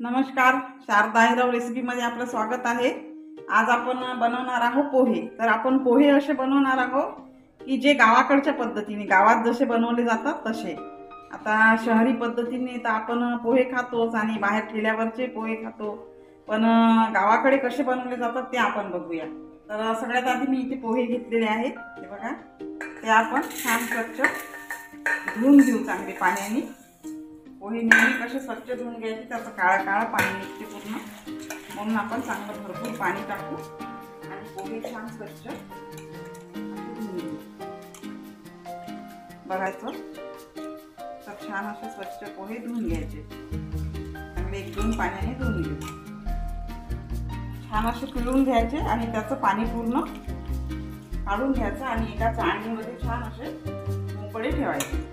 नमस्कार, शारदा हिरव रेसिपीमध्ये आपलं स्वागत आहे। आज आपण बनवणार आहोत पोहे। तर आपण पोहे असे बनवणार आहोत की जे गावाकडच्या पद्धतीने गावात जसे बनवले जातात तसे। आता शहरी पद्धतीने तर आपण पोहे खातोच आणि बाहेर ठेल्यावरचे पोहे खातो, पण गावाकडे कसे बनवले जातात ते आपण बघूया। तर सगळ्यात आधी मी इथे पोहे घेतलेले आहेत, हे बघा। ते आपण छान स्वच्छ धुवून घेऊ चांगले पाण्याने। पोहे नेहमी कसे स्वच्छ धुवून घ्यायचे, त्याचं काळं काळं पाणी निघते पूर्ण, म्हणून आपण चांगलं भरपूर पाणी टाकू आणि पोहे छान स्वच्छ धुवून घेऊ। बघायचं तर छान असे स्वच्छ पोहे धुवून घ्यायचे, चांगले 1-2 पाण्याने धुवून घेऊ। छान असे पिळून घ्यायचे आणि त्याचं पाणी पूर्ण काढून घ्यायचं आणि एका चाळणीमध्ये छान असे मोकळे ठेवायचे।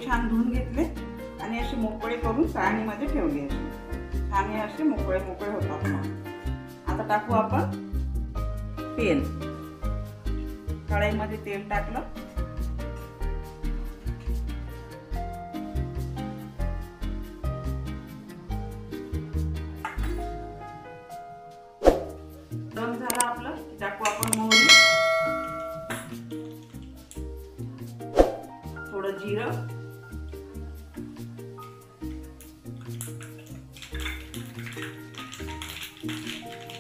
छान धुवून घेतले आणि असे मोकळे करून चाळणीमध्ये ठेवले। छान हे असे मोकळे मोकळे होतात। मग आता टाकू आपण तेल। कढईमध्ये तेल टाकलं, गरम झालं आपलं, टाकू आपण मोहरी, थोडं जिरं,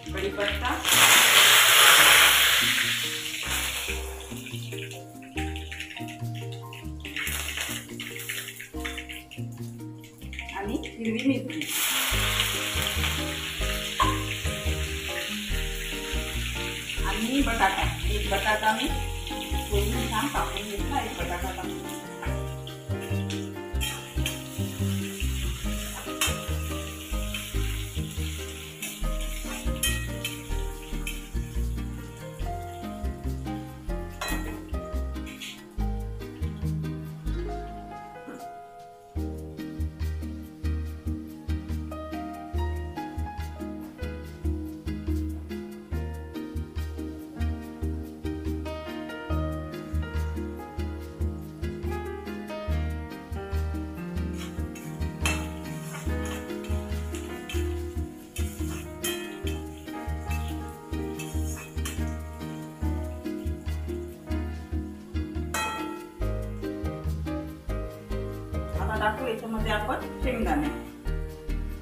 कढीपत्ता, आणि हिरवी मिरची आणि बटाटा। एक बटाटा मी सोलून छान कापून घेतला, एक बटाटा टाकून। आता टाकू याच्यामध्ये आपण शेंगदाणे।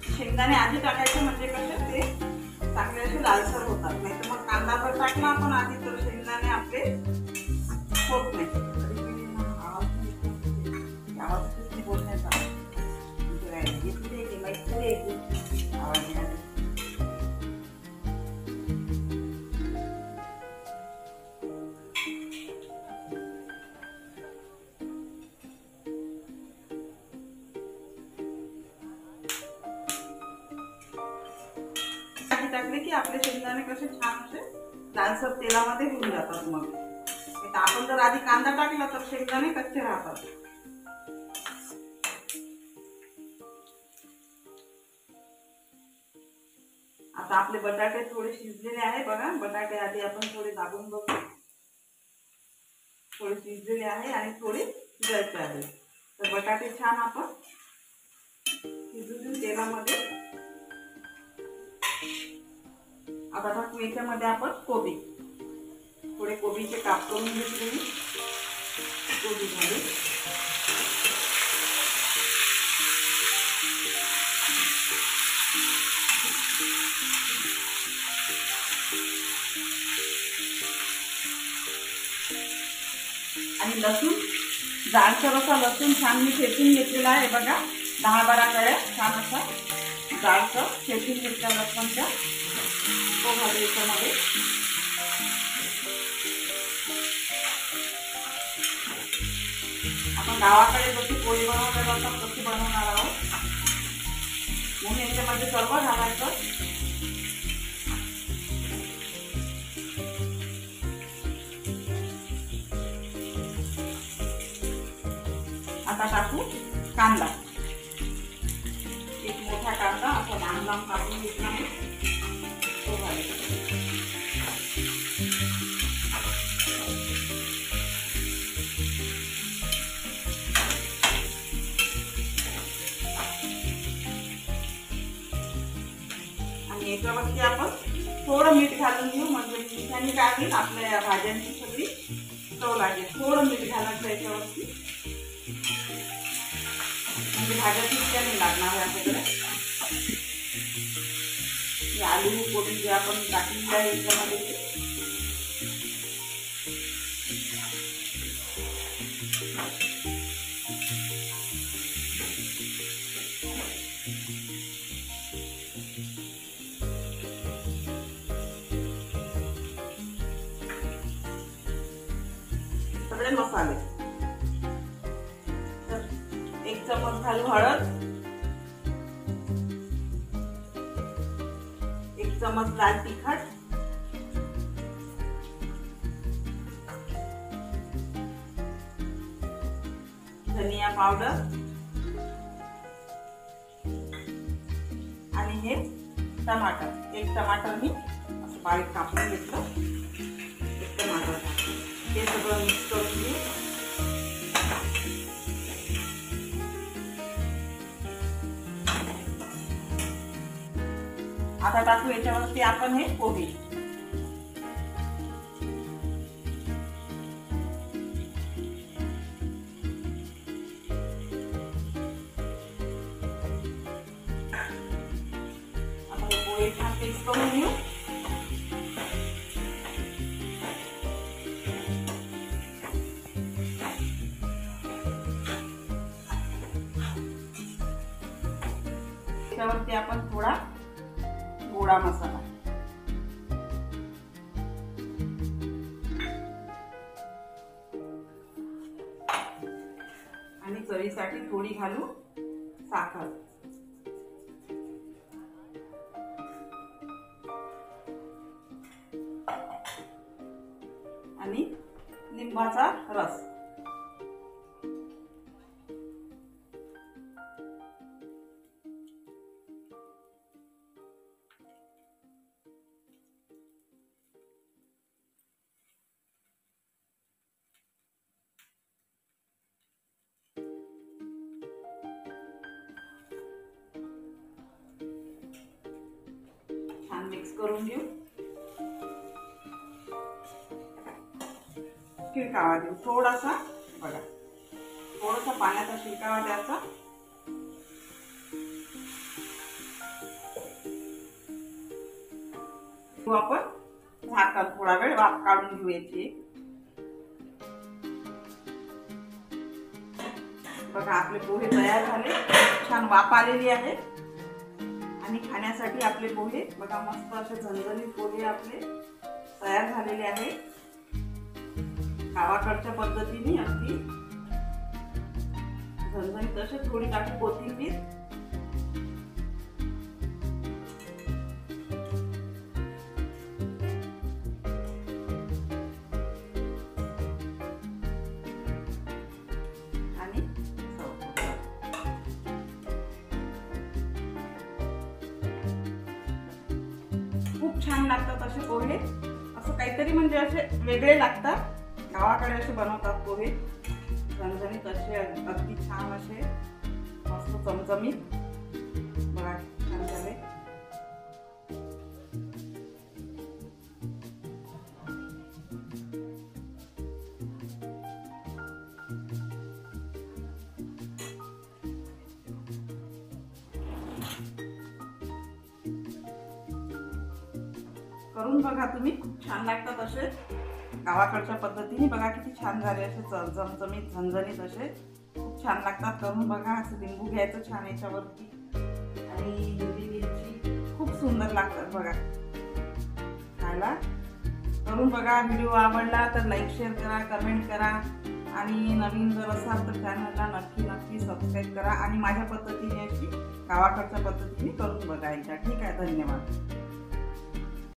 शेंगदाणे आधी टाकायचे म्हणजे कसे ते चांगले असे लालसर होतात, नाही तर मग कांदा पण टाकला आपण आधी तर शेंगदाणे आपले होत नाही। बोलण्याचा टाकले की आपले शेंगदाणे कसे छान असे लालसर तेलामध्ये होऊन जातात। मग आपण जर आधी कांदा टाकला तर शेंगदाणे कच्चे राहतात। आता आपले बटाटे थोडे शिजलेले आहे, बघा। बटाटे आधी आपण थोडे दाबून बघू, थोडे शिजलेले आहे आणि थोडे शिजायचे आहे। तर बटाटे छान आपण शिजून तेलामध्ये। आता टाकू याच्यामध्ये आपण कोबी, थोडे कोबीचे काप करून घेतले मी कोबीमध्ये। आणि लसूण, जाडसर असा लसूण छान मी ठेचून घेतलेला आहे, बघा। 10-12 कळ्या छान असा जाडसर ठेचून घेतल्या लसूणच्या, तो घालू याच्यामध्ये। आपण गावाकडे जशी पोळी बनवल्या जातात तशी बनवणार आहोत, म्हणून याच्यामध्ये सर्व घालायचं। आता टाकू कांदा। एक मोठा कांदा असा लांब लांब कापून घेतला आहे, तो घालायचा। याच्यावरती आपण थोडं मीठ घालून घेऊ, म्हणजे मिठाने काय होईल आपल्या भाज्यांची सगळी चव लागेल. थोडं मीठ घालायचं याच्यावरती, म्हणजे भाज्या तितक्या नाही लागणार आपल्याकडे. आलू कोबी जे आपण टाकलेलं आहे याच्यामध्ये सगळे मसाले. तर 1 चमच घालू हळद, 1 चमच लाल तिखट, धनिया पावडर आणि हे टमाटर. 1 टमाटर मी असं बारीक कापून घेतलं. 1 टमाटर हे सगळं मिक्स करून घेऊ. आता टाकू याच्यावरती आपण हे पोहे. आता हे पोहे छान मिक्स करून घेऊ. त्याच्यावरती आपण थोडा गोडा मसाला आणि चवीसाठी थोडी घालू साखर आणि लिंबाचा रस. छान मिक्स करून घेऊ. शिरकावा देऊ थोडासा. बघा, थोडासा पाण्याचा शिरकावा द्यायचा. आपण झाकण थोडा वेळ वाफ काढून घेऊ याची. बघा, आपले पोहे तयार झाले. छान वाफ आलेली आहे आणि खाण्यासाठी आपले पोहे बघा मस्त असे झणझणीत पोहे आपले तयार झालेले आहेत. गावाकडच्या पद्धतीने अगदी झणझणीत असे. थोडी टाकू कोथिंबीर. आणि खूप छान लागतात असे पोहे. असं काहीतरी म्हणजे असे वेगळे लागतात. गावाकडे असे बनवतात पोहे झणझणीत असे, अगदी छान असे मस्त चमचमीत. बघा छान झाले. करून बघा तुम्ही, खूप छान लागतात असे गावाकडच्या पद्धतीने. बघा किती छान झाले असे चमचमीत झणझणीत असे. खूप छान लागतात. करून बघा. असं लिंबू घ्यायचं छान याच्यावरती आणि हिरवी मिरची. खूप सुंदर लागतात बघा खायला. करून बघा. व्हिडिओ आवडला तर लाईक शेअर करा, कमेंट करा आणि नवीन जर असाल तर चॅनलला नक्की सबस्क्राईब करा आणि माझ्या पद्धतीने अशी गावाकडच्या पद्धतीने करून बघा एकदा. ठीक आहे, धन्यवाद.